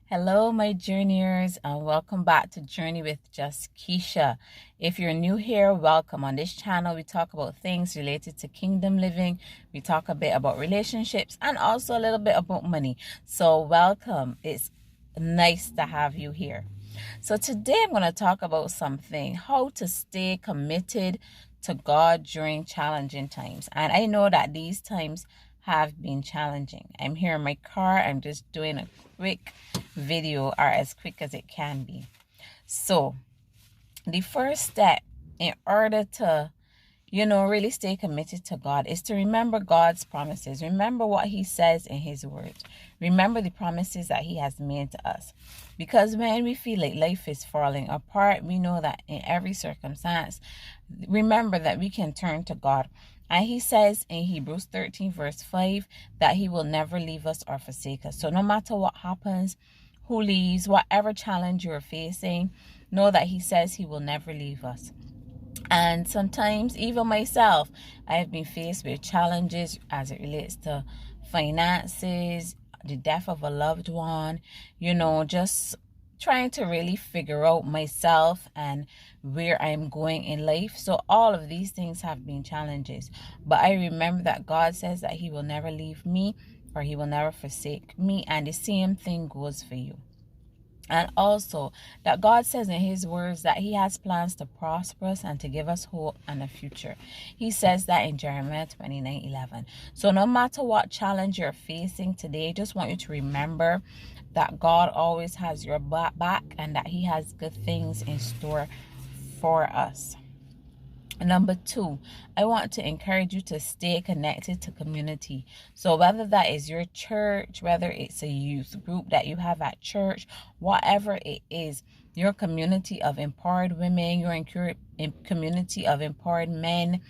Hello, my journeyers, and welcome back to Journey with Just Keisha. If you're new here, welcome. On this channel, we talk about things related to kingdom living. We talk a bit about relationships and also a little bit about money. So, welcome. It's nice to have you here. So, today I'm going to talk about something how to stay committed to God during challenging times. And I know that these times have been challenging. I'm here in my car. I'm just doing a quick video, or as quick as it can be. So the first step in order to really stay committed to God is to remember God's promises. Remember what he says in his words. Remember the promises that he has made to us. Because when we feel like life is falling apart, we know that in every circumstance, remember that we can turn to God. And he says in Hebrews 13 verse 5 that he will never leave us or forsake us. So no matter what happens, who leaves, whatever challenge you're facing, know that he says he will never leave us. And sometimes, even myself, I have been faced with challenges as it relates to finances, the death of a loved one, just trying to really figure out myself and where I'm going in life. So all of these things have been challenges. But I remember that God says that he will never leave me or he will never forsake me. And the same thing goes for you. And also that God says in his words that he has plans to prosper us and to give us hope and a future. He says that in Jeremiah 29:11. So no matter what challenge you're facing today, I just want you to remember that God always has your back and that he has good things in store for us. Number 2, I want to encourage you to stay connected to community. So whether that is your church, whether it's a youth group that you have at church, whatever it is, your community of empowered women, your community of empowered men,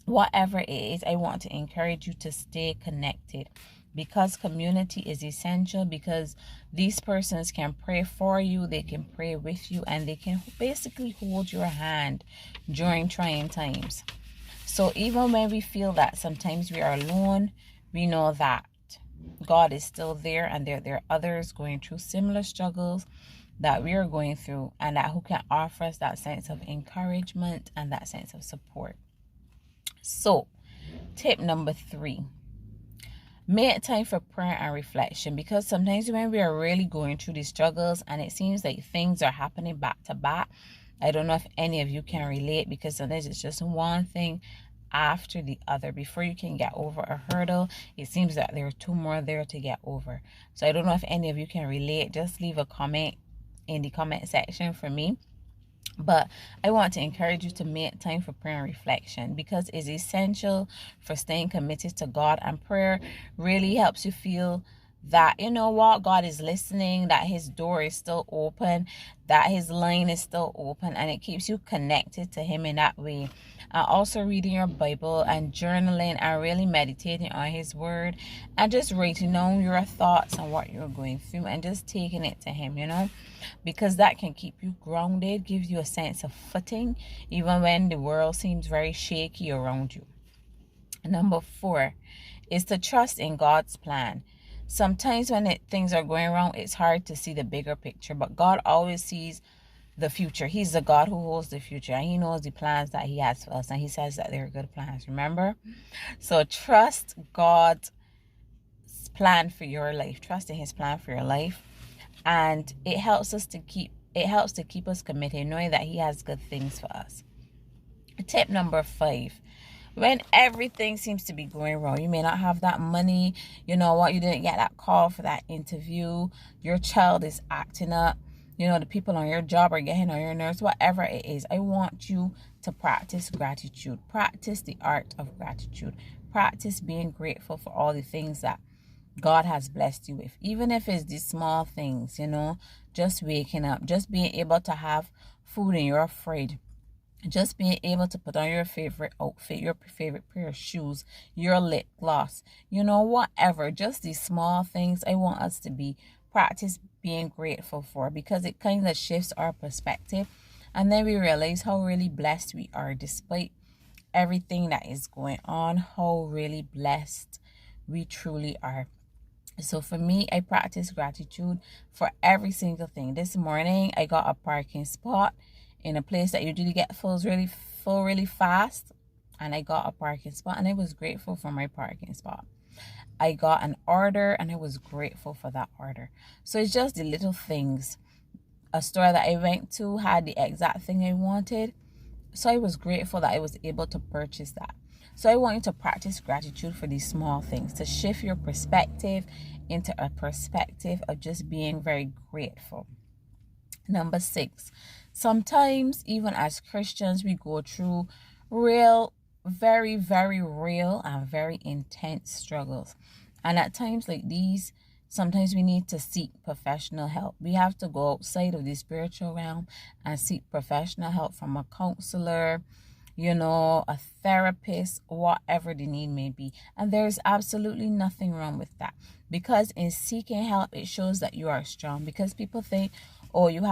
whatever it is, I want to encourage you to stay connected. Because community is essential, because these persons can pray for you, they can pray with you, and they can basically hold your hand during trying times. So even when we feel that sometimes we are alone, we know that God is still there, and there are others going through similar struggles that we are going through, and that who can offer us that sense of encouragement and that sense of support. So tip number 3, make time for prayer and reflection, because sometimes when we are really going through these struggles and it seems like things are happening back to back, I don't know if any of you can relate, because sometimes it's just one thing after the other. Before you can get over a hurdle, it seems that there are 2 more there to get over. So I don't know if any of you can relate. Just leave a comment in the comment section for me. But I want to encourage you to make time for prayer and reflection, because it's essential for staying committed to God. And prayer really helps you feel that, God is listening, that his door is still open, that his line is still open, and it keeps you connected to him in that way. Also reading your Bible and journaling and really meditating on his word, and just writing down your thoughts and what you're going through and just taking it to him, because that can keep you grounded, gives you a sense of footing even when the world seems very shaky around you. Number 4 is to trust in God's plan. Sometimes when things are going wrong, it's hard to see the bigger picture, but God always sees the future. He's the God who holds the future, and he knows the plans that he has for us, and he says that they're good plans, remember? So trust God's plan for your life. Trust in his plan for your life, and it helps to keep us committed, knowing that he has good things for us. Tip number 5, when everything seems to be going wrong, you may not have that money, you didn't get that call for that interview, your child is acting up, the people on your job are getting on your nerves, whatever it is, I want you to practice gratitude. Practice the art of gratitude. Practice being grateful for all the things that God has blessed you with, even if it's these small things, just waking up, just being able to have food in your fridge, just being able to put on your favorite outfit, your favorite pair of shoes, your lip gloss, whatever. Just these small things I want us to practice being grateful for, because it kind of shifts our perspective, and then we realize how really blessed we are despite everything that is going on, how really blessed we truly are. So for me, I practice gratitude for every single thing. This morning, I got a parking spot in a place that usually get full really fast. And I got a parking spot and I was grateful for my parking spot. I got an order and I was grateful for that order. So it's just the little things. A store that I went to had the exact thing I wanted. So I was grateful that I was able to purchase that. So I want you to practice gratitude for these small things, to shift your perspective into a perspective of just being very grateful. Number 6, sometimes even as Christians, we go through very, very real and very intense struggles. And at times like these, sometimes we need to seek professional help. We have to go outside of the spiritual realm and seek professional help from a counselor, a therapist, whatever the need may be. And there's absolutely nothing wrong with that, because in seeking help, it shows that you are strong. Because people think, oh, you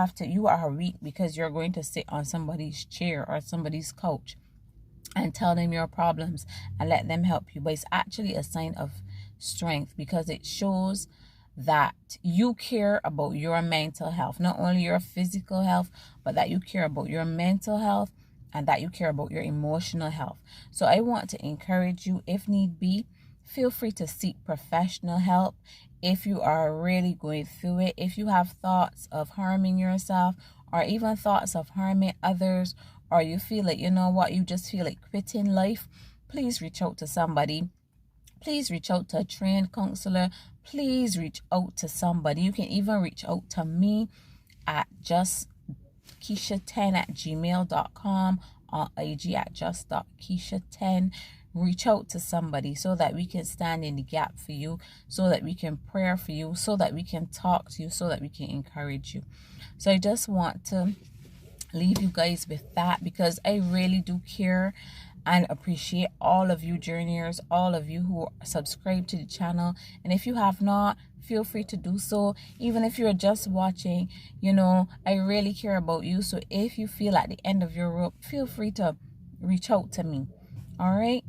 are weak because you're going to sit on somebody's chair or somebody's couch and tell them your problems and let them help you. But it's actually a sign of strength, because it shows that you care about your mental health, not only your physical health, but that you care about your mental health and that you care about your emotional health. So I want to encourage you, if need be, feel free to seek professional help if you are really going through it. If you have thoughts of harming yourself or even thoughts of harming others, or you feel like, you just feel like quitting life, please reach out to somebody. Please reach out to a trained counselor. Please reach out to somebody. You can even reach out to me at justkeisha10@gmail.com, or IG at just.keisha10. Reach out to somebody so that we can stand in the gap for you, so that we can pray for you, so that we can talk to you, so that we can encourage you. So I just want to leave you guys with that, because I really do care and appreciate all of you journeyers, all of you who subscribe to the channel. And if you have not, feel free to do so. Even if you're just watching, I really care about you. So if you feel at the end of your rope, feel free to reach out to me. All right.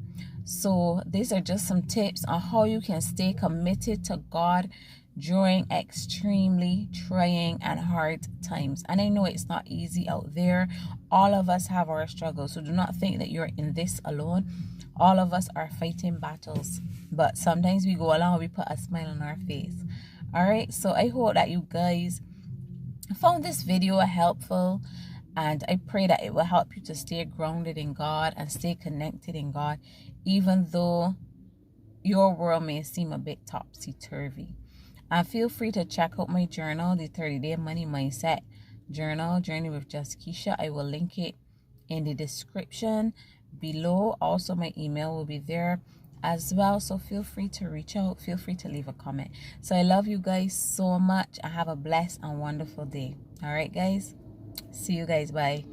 So these are just some tips on how you can stay committed to God during extremely trying and hard times. And I know it's not easy out there. All of us have our struggles, so do not think that you're in this alone. All of us are fighting battles, but sometimes we go along, we put a smile on our face. All right, so I hope that you guys found this video helpful, and I pray that it will help you to stay grounded in God and stay connected in God, even though your world may seem a bit topsy-turvy. And feel free to check out my journal, the 30-Day Money Mindset Journal, Journey with Just Keisha. I will link it in the description below. Also, my email will be there as well. So feel free to reach out. Feel free to leave a comment. So I love you guys so much. And have a blessed and wonderful day. All right, guys. See you guys. Bye.